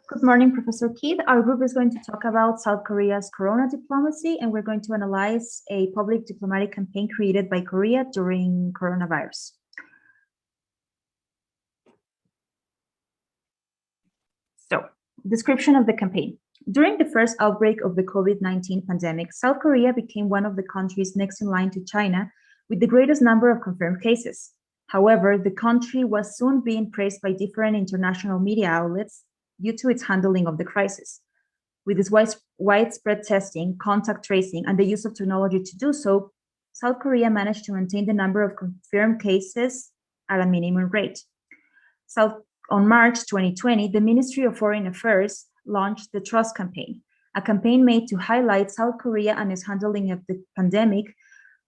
Good morning, Professor Keith. Our group is going to talk about South Korea's corona diplomacy, and we're going to analyze a public diplomatic campaign created by Korea during coronavirus. So, description of the campaign. During the first outbreak of the COVID-19 pandemic, South Korea became one of the countries next in line to China with the greatest number of confirmed cases. However, the country was soon being praised by different international media outlets due to its handling of the crisis. With its widespread testing, contact tracing, and the use of technology to do so, South Korea managed to maintain the number of confirmed cases at a minimum rate. On March 2020, the Ministry of Foreign Affairs launched the Trust Campaign, a campaign made to highlight South Korea and its handling of the pandemic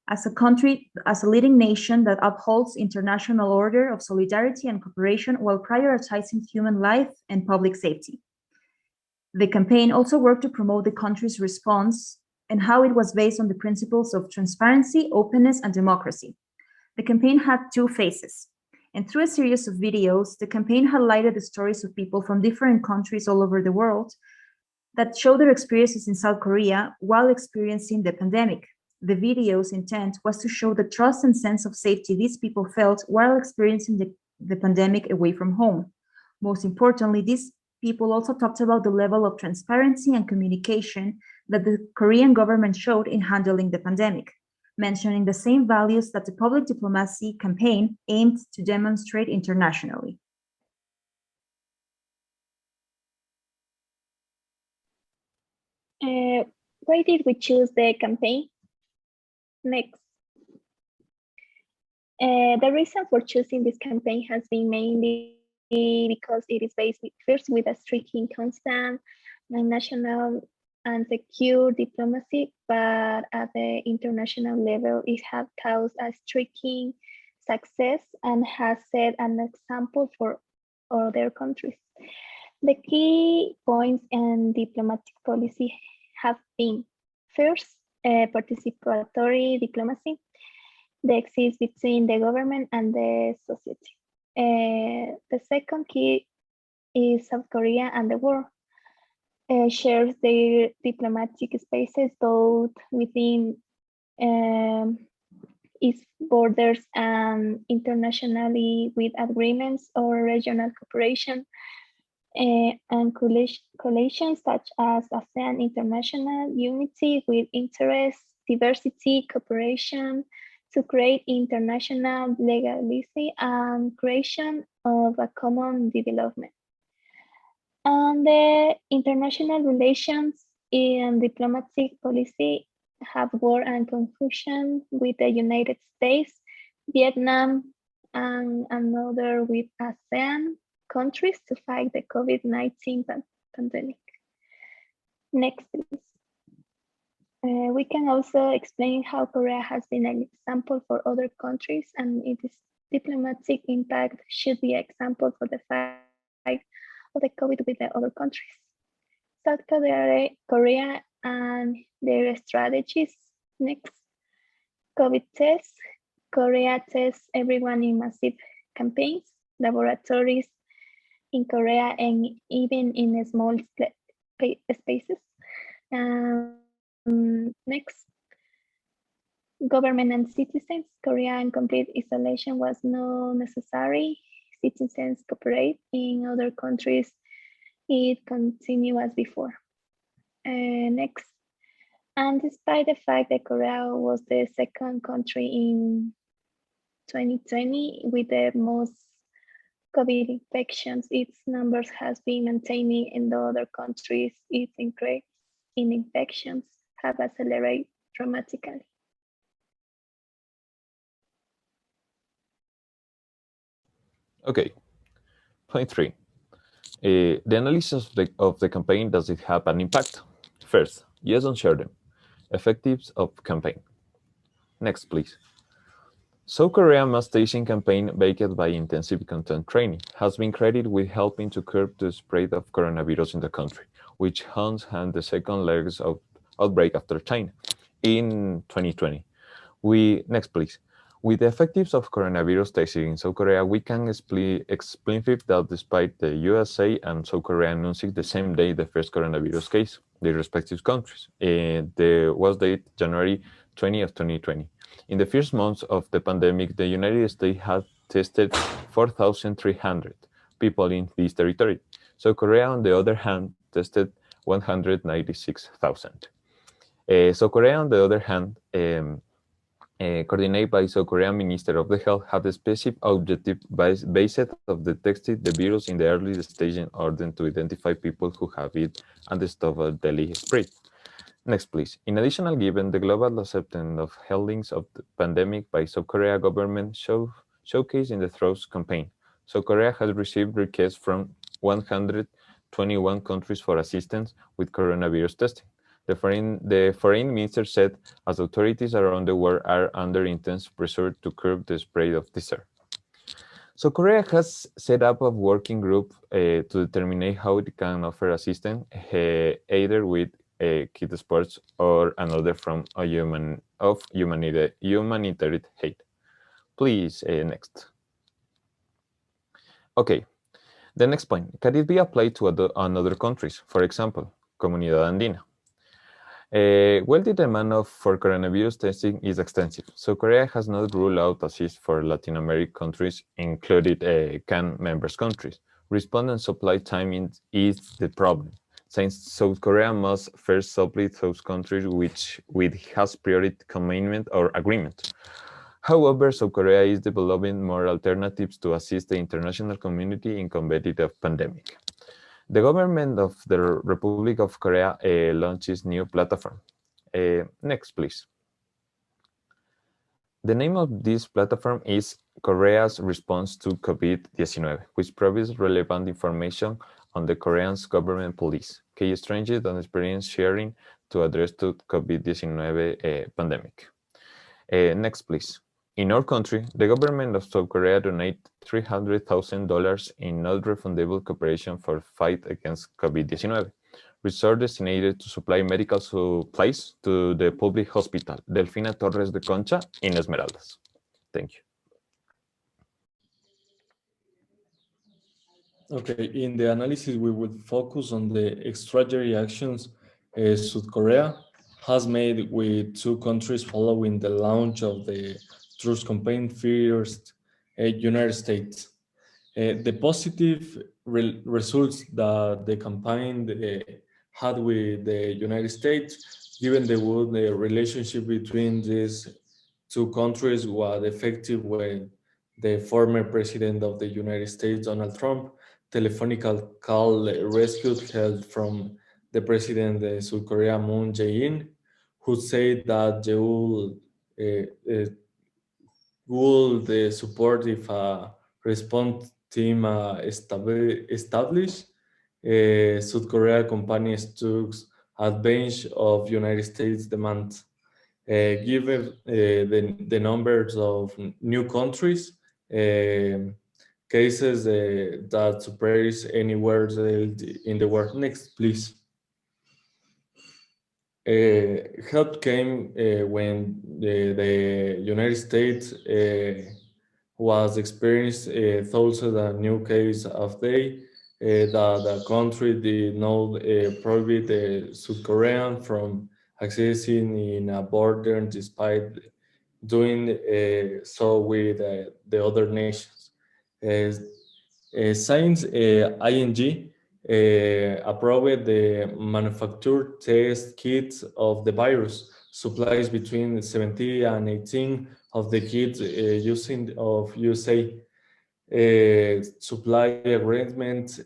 as a leading nation that upholds international order of solidarity and cooperation while prioritizing human life and public safety. The campaign also worked to promote the country's response and how it was based on the principles of transparency, openness, and democracy. The campaign had two phases, and through a series of videos, the campaign highlighted the stories of people from different countries all over the world that showed their experiences in South Korea while experiencing the pandemic. The video's intent was to show the trust and sense of safety these people felt while experiencing the pandemic away from home. Most importantly, these people also talked about the level of transparency and communication that the Korean government showed in handling the pandemic, mentioning the same values that the public diplomacy campaign aimed to demonstrate internationally. Why did we choose the campaign? Next. The reason for choosing this campaign has been mainly because it is based first with a striking constant national and secure diplomacy, but at the international level, it has caused a striking success and has set an example for other countries. The key points in diplomatic policy have been, first, participatory diplomacy that exists between the government and the society. The second key is South Korea and the world shares their diplomatic spaces both within its borders and internationally with agreements or regional cooperation and coalitions such as ASEAN international unity with interest, diversity, cooperation to create international legalism and creation of a common development. And the international relations and diplomatic policy have war and confusion with the United States, Vietnam, and another with ASEAN countries to fight the COVID-19 pandemic. Next, please. We can also explain how Korea has been an example for other countries, and its diplomatic impact should be an example for the fight of the COVID with the other countries. South Korea and their strategies. Next, COVID tests. Korea tests everyone in massive campaigns, laboratories in Korea, and even in small spaces. Next, government and citizens. Korea in complete isolation was not necessary. Citizens cooperate. In other countries, it continued as before. Next, and despite the fact that Korea was the second country in 2020 with the most COVID infections, its numbers has been maintaining in the other countries. Its increase in infections have accelerated dramatically. Okay, point 3. The analysis of the campaign, does it have an impact? First, yes and share them. Effectives of campaign. Next, please. South Korea mass staging campaign, backed by intensive content training, has been credited with helping to curb the spread of coronavirus in the country, which hand the second legs of outbreak after China in 2020. Next, please. With the effectives of coronavirus testing in South Korea, we can explain that despite the USA and South Korea announcing the same day the first coronavirus case, their respective countries, the was date January 20 of 2020. In the first months of the pandemic, the United States had tested 4,300 people in this territory. South Korea, on the other hand, tested 196,000. South Korea, on the other hand, coordinated by South Korean Minister of the Health, had a specific objective based of detecting the virus in the early stage in order to identify people who have it and stop a daily spread. Next, please. In addition, given the global acceptance of handlings of the pandemic by South Korea government showcased in the Throws campaign, South Korea has received requests from 121 countries for assistance with coronavirus testing. The foreign minister said, as authorities around the world are under intense pressure to curb the spread of disease. So Korea has set up a working group to determine how it can offer assistance, either with kit sports or another from a humanitarian aid. Please, next. Okay, the next point. Can it be applied to other countries? For example, Comunidad Andina. Well, the demand for coronavirus testing is extensive, so Korea has not ruled out assist for Latin American countries, included CAN members countries. Respondent supply timing is the problem, since South Korea must first supply those countries which has priority commitment or agreement. However, South Korea is developing more alternatives to assist the international community in combating the pandemic. The government of the Republic of Korea launches new platform. Next, please. The name of this platform is Korea's Response to COVID-19, which provides relevant information on the Korean government policy, key strengths and experience sharing to address the COVID-19 pandemic. Next, please. In our country, the government of South Korea donated $300,000 in non-refundable cooperation for fight against COVID-19, resources designated to supply medical supplies to the public hospital Delfina Torres de Concha in Esmeraldas. Thank you. Okay, in the analysis, we would focus on the extraordinary actions South Korea has made with two countries following the launch of the Truth campaign first, United States. The positive results that the campaign had with the United States, given the good relationship between these two countries, was effective when the former president of the United States, Donald Trump, telephonical call rescued help from the president of South Korea, Moon Jae-in, who said that they would support if a response team established. South Korea companies took advantage of United States demands. Given the numbers of new countries, cases that surprise anywhere in the world. Next, please. Help came when the United States was experienced thousands of new cases of day that the country did not prohibit the South Korean from accessing in a border despite doing so with the other nations. Since ING approved the manufactured test kits of the virus, supplies between 17 and 18 of the kits using of USA. Supply agreements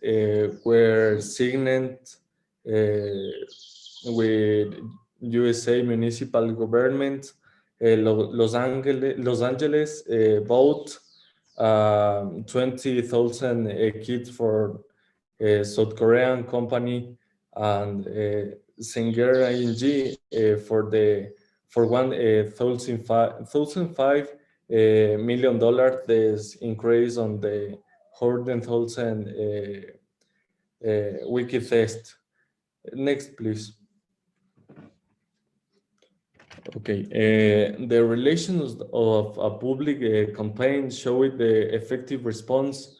were signed with USA municipal government. Los Angeles bought 20,000 kits for South Korean company and Singer ING for $1,005 million. This increase on the 100,000 wiki test. Next, please. Okay, the relations of a public campaign showed the effective response.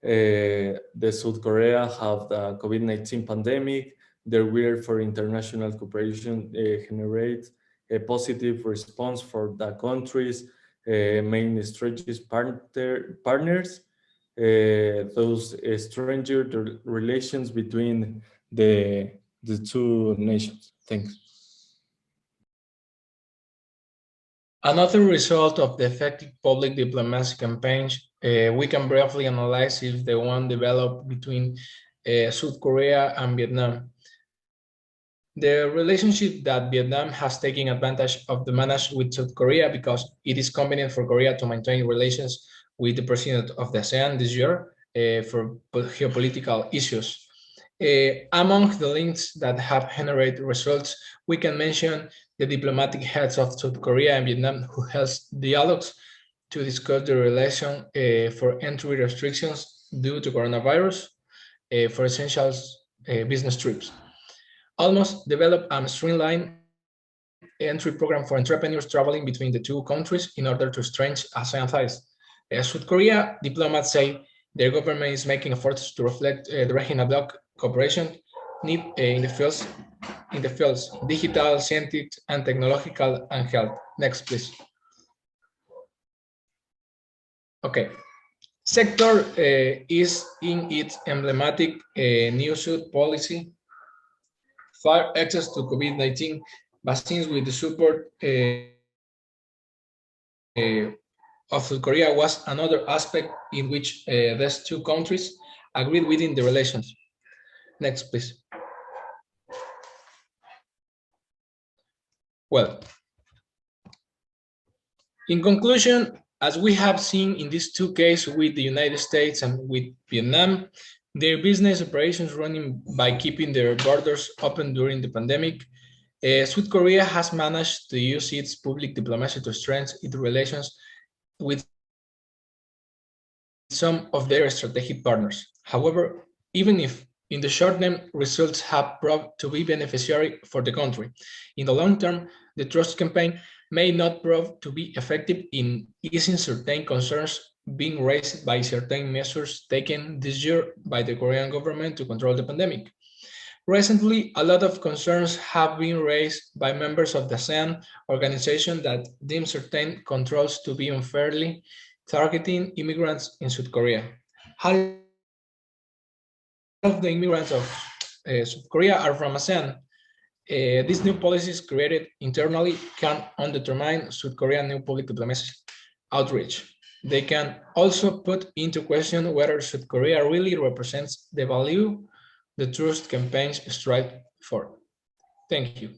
The South Korea have the COVID-19 pandemic. Their will for international cooperation generate a positive response for the countries' main strategic partners. Those stranger relations between the two nations. Thanks. Another result of the effective public diplomacy campaigns, we can briefly analyze is the one developed between South Korea and Vietnam. The relationship that Vietnam has taken advantage of the manage with South Korea because it is convenient for Korea to maintain relations with the president of the ASEAN this year for geopolitical issues. Among the links that have generated results, we can mention the diplomatic heads of South Korea and Vietnam who held dialogues to discuss the relation for entry restrictions due to coronavirus for essential business trips. Almost developed a streamlined entry program for entrepreneurs traveling between the two countries in order to strengthen ASEAN ties. South Korea diplomats say their government is making efforts to reflect the regional bloc cooperation need in the fields digital, scientific, and technological and health. Next, please. Okay. Sector is in its emblematic new suit policy. Fair access to COVID-19 vaccines with the support of South Korea was another aspect in which these two countries agreed within the relations. Next, please. Well, in conclusion, as we have seen in these two cases with the United States and with Vietnam, their business operations running by keeping their borders open during the pandemic, South Korea has managed to use its public diplomacy to strengthen its relations with some of their strategic partners. However, even if in the short term results have proved to be beneficiary for the country, in the long term, the trust campaign may not prove to be effective in easing certain concerns being raised by certain measures taken this year by the Korean government to control the pandemic. Recently, a lot of concerns have been raised by members of the ASEAN organization that deem certain controls to be unfairly targeting immigrants in South Korea. Half of the immigrants of South Korea are from ASEAN. These new policies created internally can undermine South Korean new public diplomacy outreach. They can also put into question whether South Korea really represents the value the trust campaigns strive for. Thank you.